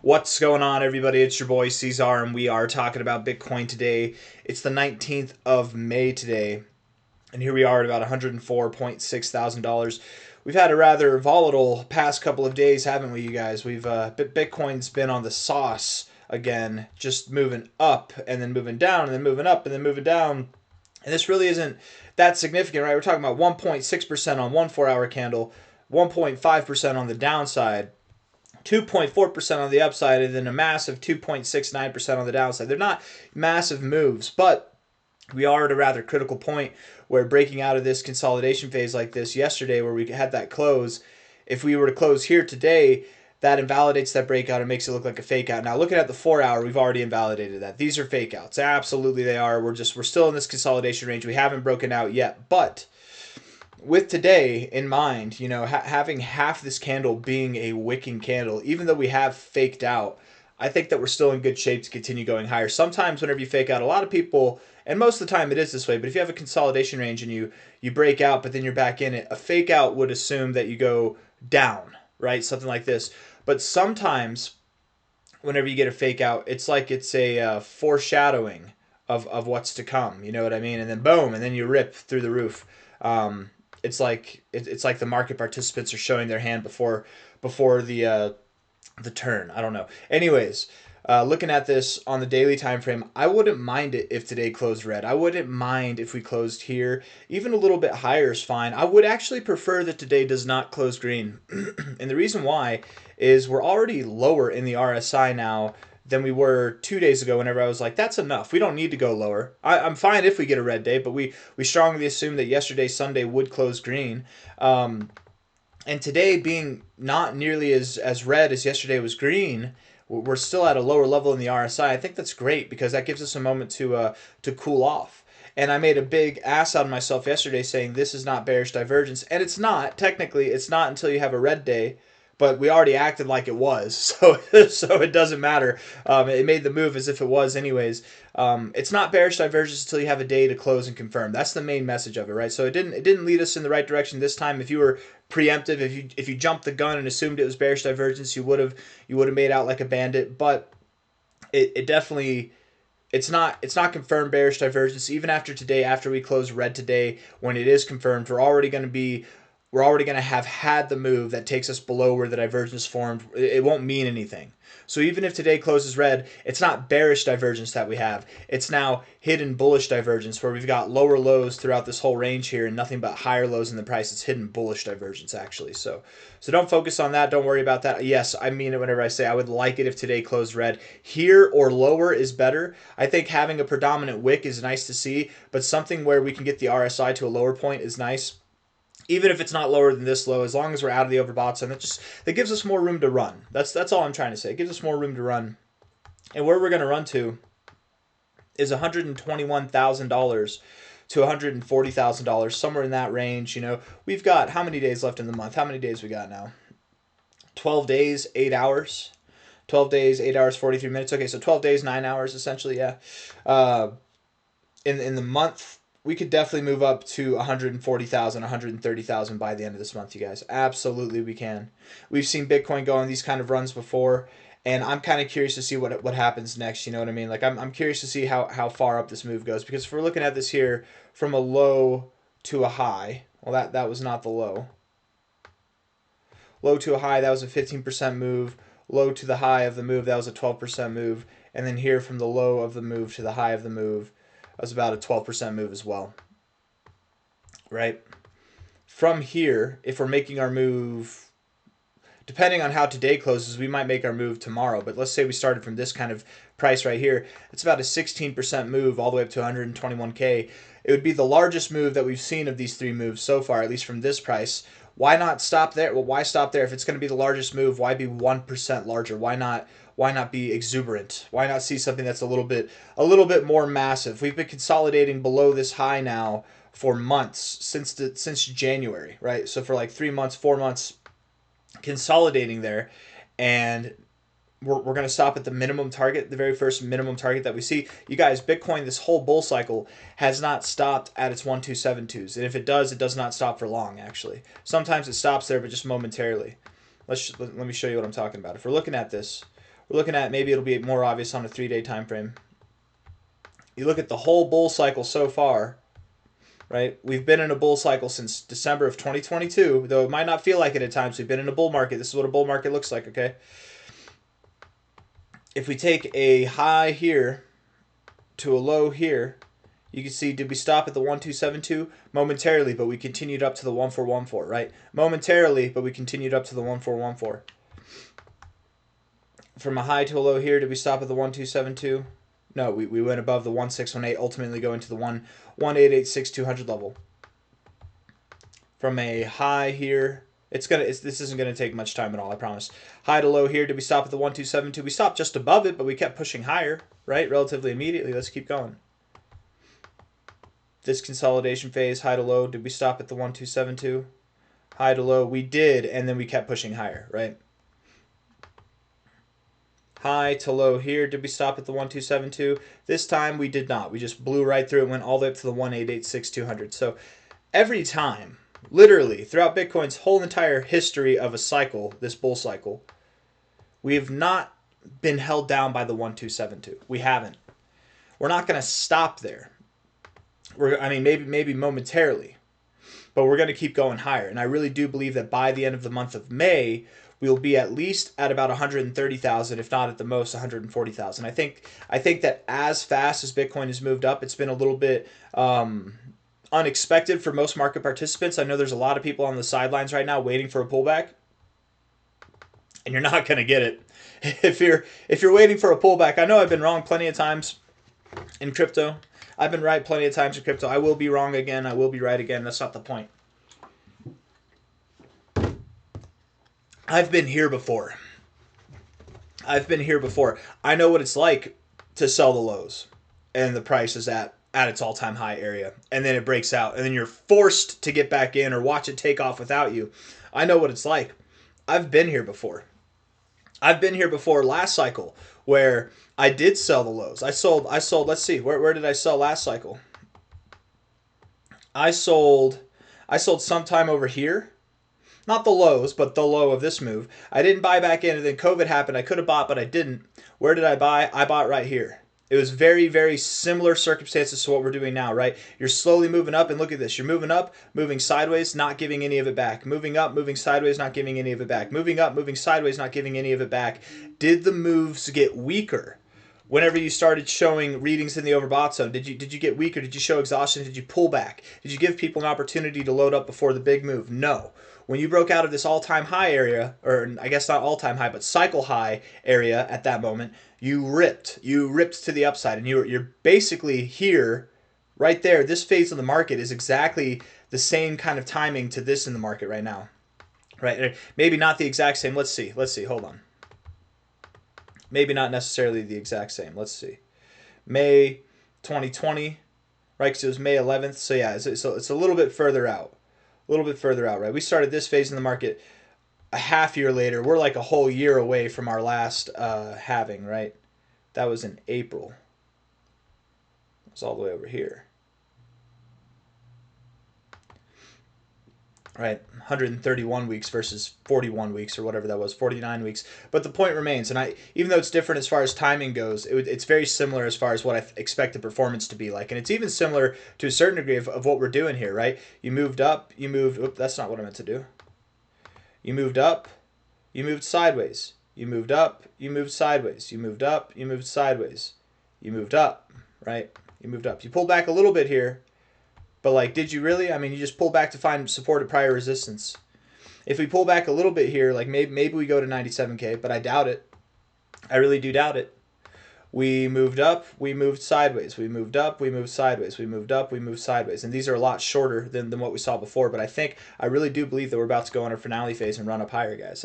What's going on, everybody? It's your boy C-Zar, and we are talking about Bitcoin today. It's the 19th of May today, and here we are at about $104.6 thousand. We've had a rather volatile past couple of days, haven't we, you guys? Bitcoin's been on the sauce again, just moving up and then moving down and then moving up and then moving down. And this really isn't that significant, right? We're talking about 1.6% on one 4-hour candle, 1.5% on the downside, 2.4% on the upside, and then a massive 2.69% on the downside. They're not massive moves, but we are at a rather critical point where breaking out of this consolidation phase like this yesterday, where we had that close, if we were to close here today, that invalidates that breakout and makes it look like a fake out. Now, looking at the 4-hour, we've already invalidated that. These are fake outs. Absolutely, they are. We're still in this consolidation range. We haven't broken out yet, but with today in mind, having half this candle being a wicking candle, even though we have faked out, I think that we're still in good shape to continue going higher. Sometimes whenever you fake out, a lot of people, and most of the time it is this way, but if you have a consolidation range and you break out, but then you're back in it, a fake out would assume that you go down, right? Something like this. But sometimes whenever you get a fake out, it's like it's a foreshadowing of what's to come. You know what I mean? And then boom, and then you rip through the roof. It's like the market participants are showing their hand before the turn. I don't know. Anyways, looking at this on the daily time frame, I wouldn't mind it if today closed red. I wouldn't mind if we closed here. Even a little bit higher is fine. I would actually prefer that today does not close green. And the reason why is we're already lower in the RSI now than we were 2 days ago whenever I was like, that's enough. We don't need to go lower. I'm fine if we get a red day, but we strongly assume that yesterday, Sunday, would close green. And today being not nearly as red as yesterday was green, we're still at a lower level in the RSI. I think that's great because that gives us a moment to cool off. And I made a big ass out of myself yesterday saying this is not bearish divergence. And it's not. Technically, it's not until you have a red day. But we already acted like it was, so it doesn't matter. It made the move as if it was anyways. It's not bearish divergence until you have a day to close and confirm. That's the main message of it, right? So it didn't lead us in the right direction this time. If you were preemptive, if you jumped the gun and assumed it was bearish divergence, you would have made out like a bandit. But it definitely. It's not confirmed bearish divergence. Even after today, after we close red today, when it is confirmed, we're already going to have had the move that takes us below where the divergence formed. It won't mean anything. So even if today closes red, it's not bearish divergence that we have. It's now hidden bullish divergence where we've got lower lows throughout this whole range here and nothing but higher lows in the price. It's hidden bullish divergence actually. So don't focus on that. Don't worry about that. Yes, I mean it whenever I say I would like it if today closed red. Here or lower is better. I think having a predominant wick is nice to see, but something where we can get the RSI to a lower point is nice. Even if it's not lower than this low, as long as we're out of the overbought zone, that gives us more room to run. That's all I'm trying to say. It gives us more room to run. And where we're going to run to is $121,000 to $140,000, somewhere in that range. We've got how many days left in the month? How many days we got now? 12 days, 8 hours. 12 days, 8 hours, 43 minutes. Okay, so 12 days, 9 hours, essentially, yeah. In the month, we could definitely move up to 140,000, 130,000 by the end of this month, you guys. Absolutely, we can. We've seen Bitcoin go on these kind of runs before, and I'm kind of curious to see what happens next. You know what I mean? Like I'm curious to see how far up this move goes, because if we're looking at this here from a low to a high, well, that was not the low. Low to a high, that was a 15% move. Low to the high of the move, that was a 12% move. And then here from the low of the move to the high of the move, was about a 12% move as well, right? From here, if we're making our move, depending on how today closes, we might make our move tomorrow. But let's say we started from this kind of price right here. It's about a 16% move all the way up to 121K. It would be the largest move that we've seen of these three moves so far, at least from this price. Why not stop there? Well, why stop there? If it's going to be the largest move, why be 1% larger? Why not be exuberant? Why not see something that's a little bit more massive? We've been consolidating below this high now for months, since January, right? So for like 3 months, 4 months, consolidating there, and we're going to stop at the minimum target, the very first minimum target that we see. You guys, Bitcoin, this whole bull cycle has not stopped at its 1272s. And if it does not stop for long, actually. Sometimes it stops there, but just momentarily. Let me show you what I'm talking about. If we're looking at this, we're looking at, maybe it'll be more obvious on a 3-day time frame. You look at the whole bull cycle so far, right? We've been in a bull cycle since December of 2022, though it might not feel like it at times. We've been in a bull market. This is what a bull market looks like, okay? If we take a high here to a low here, you can see, did we stop at the 1272? Momentarily, but we continued up to the 1414, right? Momentarily, but we continued up to the 1414. From a high to a low here, did we stop at the 1272? No, we went above the 1618, ultimately going to the 1886 level. From a high here, this isn't gonna take much time at all, I promise. High to low here, did we stop at the 1272? We stopped just above it, but we kept pushing higher, right? Relatively immediately. Let's keep going. This consolidation phase, high to low, did we stop at the 1272? High to low, we did, and then we kept pushing higher, right? High to low here, did we stop at the 1272? This time we did not. We just blew right through it, went all the way up to the 1886 So every time, literally, throughout Bitcoin's whole entire history of a cycle, this bull cycle, we have not been held down by the 1272. We haven't. We're not going to stop there. Maybe momentarily, but we're going to keep going higher. And I really do believe that by the end of the month of May, we will be at least at about 130,000, if not at the most 140,000. I think that as fast as Bitcoin has moved up, it's been a little bit unexpected for most market participants. I know there's a lot of people on the sidelines right now waiting for a pullback, and you're not going to get it. If you're waiting for a pullback, I know I've been wrong plenty of times in crypto. I've been right plenty of times in crypto. I will be wrong again. I will be right again. That's not the point. I've been here before. I know what it's like to sell the lows and the price is at its all-time high area, and then it breaks out, and then you're forced to get back in or watch it take off without you. I know what it's like. I've been here before. I've been here before last cycle where I did sell the lows. I sold, let's see, where did I sell last cycle? I sold sometime over here. Not the lows, but the low of this move. I didn't buy back in, and then COVID happened. I could have bought, but I didn't. Where did I buy? I bought right here. It was very, very similar circumstances to what we're doing now, right? You're slowly moving up, and look at this. You're moving up, moving sideways, not giving any of it back. Moving up, moving sideways, not giving any of it back. Moving up, moving sideways, not giving any of it back. Did the moves get weaker? Whenever you started showing readings in the overbought zone, did you get weaker? Did you show exhaustion? Did you pull back? Did you give people an opportunity to load up before the big move? No. When you broke out of this all-time high area, or I guess not all-time high, but cycle high area at that moment, you ripped to the upside, and you're basically here, right there. This phase of the market is exactly the same kind of timing to this in the market right now, right? Maybe not the exact same. Let's see. Hold on. Maybe not necessarily the exact same. Let's see. May 2020, right? Because it was May 11th. So yeah, it's a little bit further out. Right? We started this phase in the market a half year later. We're like a whole year away from our last halving, right? That was in April. It's all the way over here. Right, 131 weeks versus 41 weeks or whatever that was, 49 weeks. But the point remains, and even though it's different as far as timing goes, it's very similar as far as what I expect the performance to be like. And it's even similar to a certain degree of what we're doing here, right? You moved up, that's not what I meant to do. You moved up, you moved sideways. You moved up, you moved sideways. You moved up, you moved sideways. You moved up, right? You moved up. You pulled back a little bit here. But like, did you really? I mean, you just pull back to find support at prior resistance. If we pull back a little bit here, like maybe we go to 97K, but I doubt it. I really do doubt it. We moved up, we moved sideways. We moved up, we moved sideways. We moved up, we moved sideways. And these are a lot shorter than what we saw before, but I really do believe that we're about to go in our finale phase and run up higher, guys.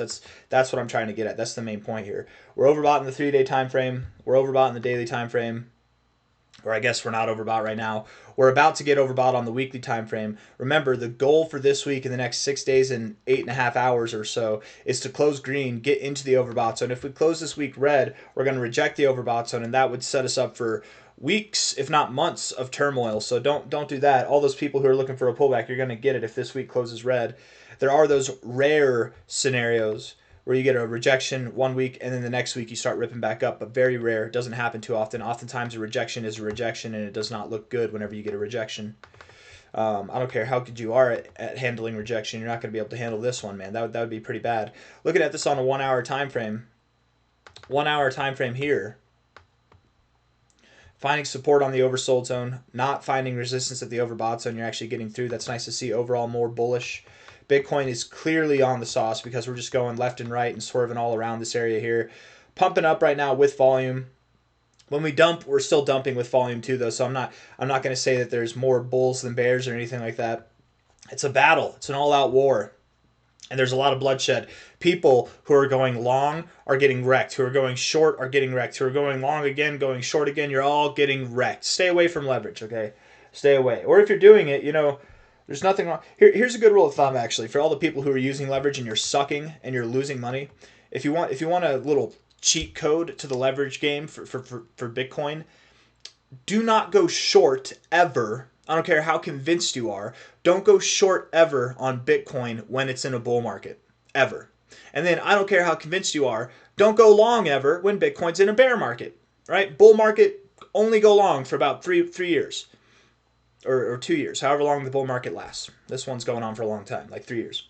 That's what I'm trying to get at. That's the main point here. We're overbought in the 3-day time frame. We're overbought in the daily time frame. Or I guess we're not overbought right now. We're about to get overbought on the weekly time frame. Remember, the goal for this week in the next 6 days and 8.5 hours or so is to close green, get into the overbought zone. If we close this week red, we're going to reject the overbought zone, and that would set us up for weeks, if not months, of turmoil. So don't do that. All those people who are looking for a pullback, you're going to get it if this week closes red. There are those rare scenarios where you get a rejection 1 week and then the next week you start ripping back up, but very rare. It doesn't happen too often. Oftentimes a rejection is a rejection, and it does not look good whenever you get a rejection. I don't care how good you are at handling rejection, you're not going to be able to handle this one, man. That would be pretty bad. Looking at this on a 1 hour time frame, 1 hour time frame here, finding support on the oversold zone, not finding resistance at the overbought zone. You're actually getting through. That's nice to see. Overall, more bullish. Bitcoin is clearly on the sauce because we're just going left and right and swerving all around this area here. Pumping up right now with volume. When we dump, we're still dumping with volume too, though. So I'm not going to say that there's more bulls than bears or anything like that. It's a battle. It's an all-out war. And there's a lot of bloodshed. People who are going long are getting wrecked. Who are going short are getting wrecked. Who are going long again, going short again, you're all getting wrecked. Stay away from leverage, okay? Stay away. Or if you're doing it, there's nothing wrong. Here's a good rule of thumb, actually, for all the people who are using leverage and you're sucking and you're losing money. If you want a little cheat code to the leverage game for Bitcoin, do not go short ever. I don't care how convinced you are. Don't go short ever on Bitcoin when it's in a bull market. Ever. And then I don't care how convinced you are. Don't go long ever when Bitcoin's in a bear market. Right? Bull market, only go long for about three years. Or 2 years. However long the bull market lasts. This one's going on for a long time. Like 3 years.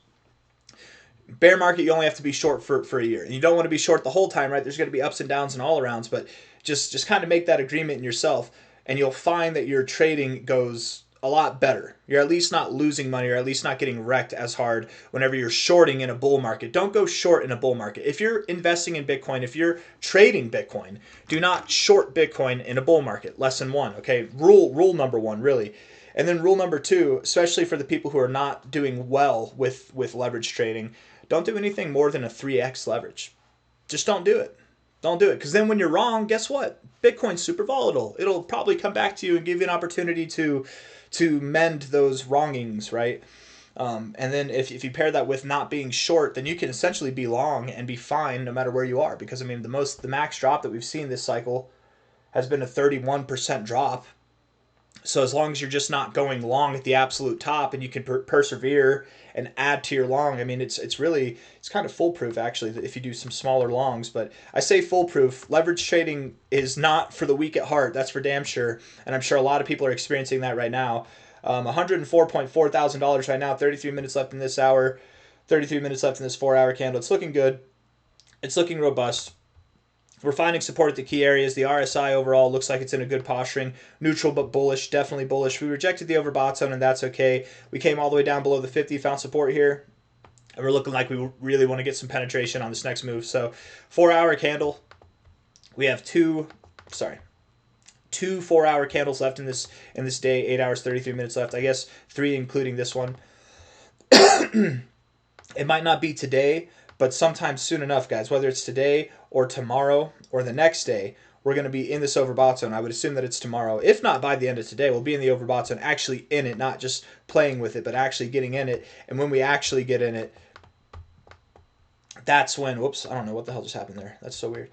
Bear market, you only have to be short for a year. And you don't want to be short the whole time, right? There's going to be ups and downs and all arounds. But just kind of make that agreement in yourself. And you'll find that your trading goes a lot better. You're at least not losing money, or at least not getting wrecked as hard whenever you're shorting in a bull market. Don't go short in a bull market. If you're investing in Bitcoin, if you're trading Bitcoin, do not short Bitcoin in a bull market. Lesson 1, okay? Rule number 1, really. And then rule number 2, especially for the people who are not doing well with leverage trading, don't do anything more than a 3x leverage. Just don't do it. Don't do it. Because then when you're wrong, guess what? Bitcoin's super volatile. It'll probably come back to you and give you an opportunity to mend those wrongings, right? And then if you pair that with not being short, then you can essentially be long and be fine no matter where you are. Because, I mean, the max drop that we've seen this cycle has been a 31% drop. So as long as you're just not going long at the absolute top and you can persevere and add to your long, I mean, it's kind of foolproof, actually, if you do some smaller longs. But I say foolproof. Leverage trading is not for the weak at heart. That's for damn sure. And I'm sure a lot of people are experiencing that right now. $104.4 thousand right now, 33 minutes left in this hour, 33 minutes left in this 4-hour candle. It's looking good. It's looking robust. We're finding support at the key areas. The RSI overall looks like it's in a good posturing. Neutral but bullish, definitely bullish. We rejected the overbought zone, and that's okay. We came all the way down below the 50, found support here. And we're looking like we really want to get some penetration on this next move. So 4-hour candle. We have two 4-hour candles left in this day. 8 hours, 33 minutes left. I guess 3 including this one. It might not be today, but sometime soon enough, guys, whether it's today or tomorrow or the next day, we're going to be in this overbought zone. I would assume that it's tomorrow. If not by the end of today, we'll be in the overbought zone, actually in it, not just playing with it, but actually getting in it. And when we actually get in it, that's when, whoops, I don't know what the hell just happened there. That's so weird.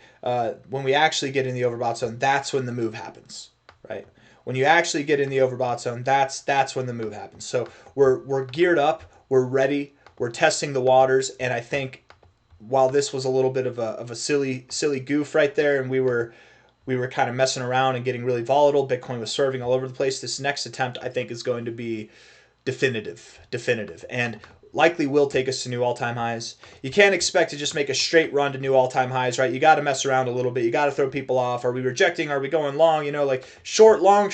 When we actually get in the overbought zone, that's when the move happens, right? When you actually get in the overbought zone, that's when the move happens. So we're geared up, we're ready, we're testing the waters, and I think while this was a little bit of a silly goof right there, and we were kind of messing around and getting really volatile, Bitcoin was swerving all over the place. This next attempt, I think, is going to be definitive, and likely will take us to new all-time highs. You can't expect to just make a straight run to new all-time highs, right? You got to mess around a little bit. You got to throw people off. Are we rejecting? Are we going long? Like short, long,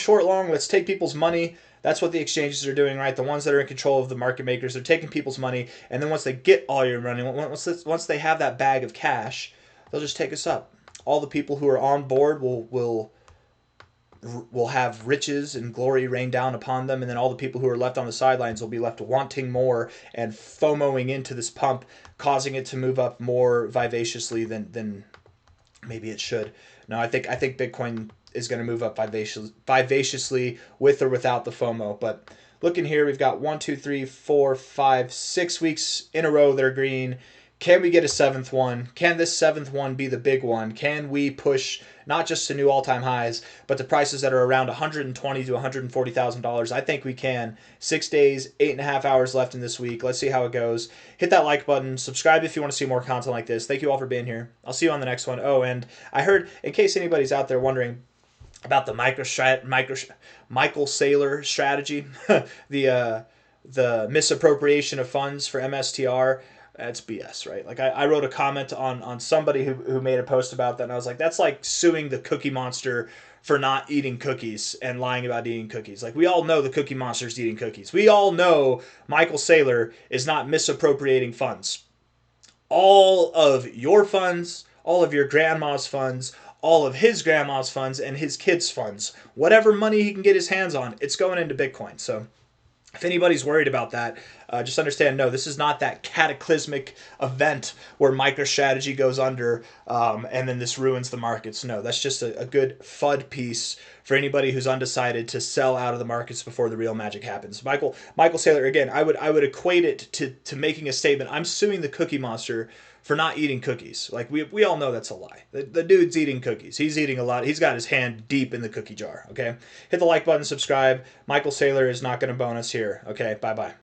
let's take people's money. That's what the exchanges are doing, right? The ones that are in control of the market makers, they're taking people's money, and then once they get all your money, once they have that bag of cash, they'll just take us up. All the people who are on board will have riches and glory rain down upon them, and then all the people who are left on the sidelines will be left wanting more and FOMOing into this pump, causing it to move up more vivaciously than maybe it should. No, I think Bitcoin is going to move up vivaciously with or without the FOMO. But looking here, we've got 1, 2, 3, 4, 5, 6 weeks in a row that are green. Can we get a seventh one? Can this seventh one be the big one? Can we push not just to new all-time highs, but to prices that are around $120,000 to $140,000? I think we can. 6 days, 8.5 hours left in this week. Let's see how it goes. Hit that like button. Subscribe if you want to see more content like this. Thank you all for being here. I'll see you on the next one. Oh, and I heard, in case anybody's out there wondering about the Michael Saylor strategy, the misappropriation of funds for MSTR. That's BS, right? Like I wrote a comment on somebody who made a post about that, and I was like, that's like suing the Cookie Monster for not eating cookies and lying about eating cookies. Like, we all know the Cookie Monster's eating cookies. We all know Michael Saylor is not misappropriating funds. All of your funds, all of your grandma's funds, all of his grandma's funds, and his kids' funds, whatever money he can get his hands on, it's going into Bitcoin. So if anybody's worried about that, just understand, no, this is not that cataclysmic event where MicroStrategy goes under and then this ruins the markets. No, that's just a good FUD piece for anybody who's undecided to sell out of the markets before the real magic happens. Michael Saylor, again, I would equate it to making a statement. I'm suing the Cookie Monster for not eating cookies. Like, we all know that's a lie. The dude's eating cookies. He's eating a lot. He's got his hand deep in the cookie jar, okay? Hit the like button, subscribe. Michael Saylor is not going to bonus here, okay? Bye-bye.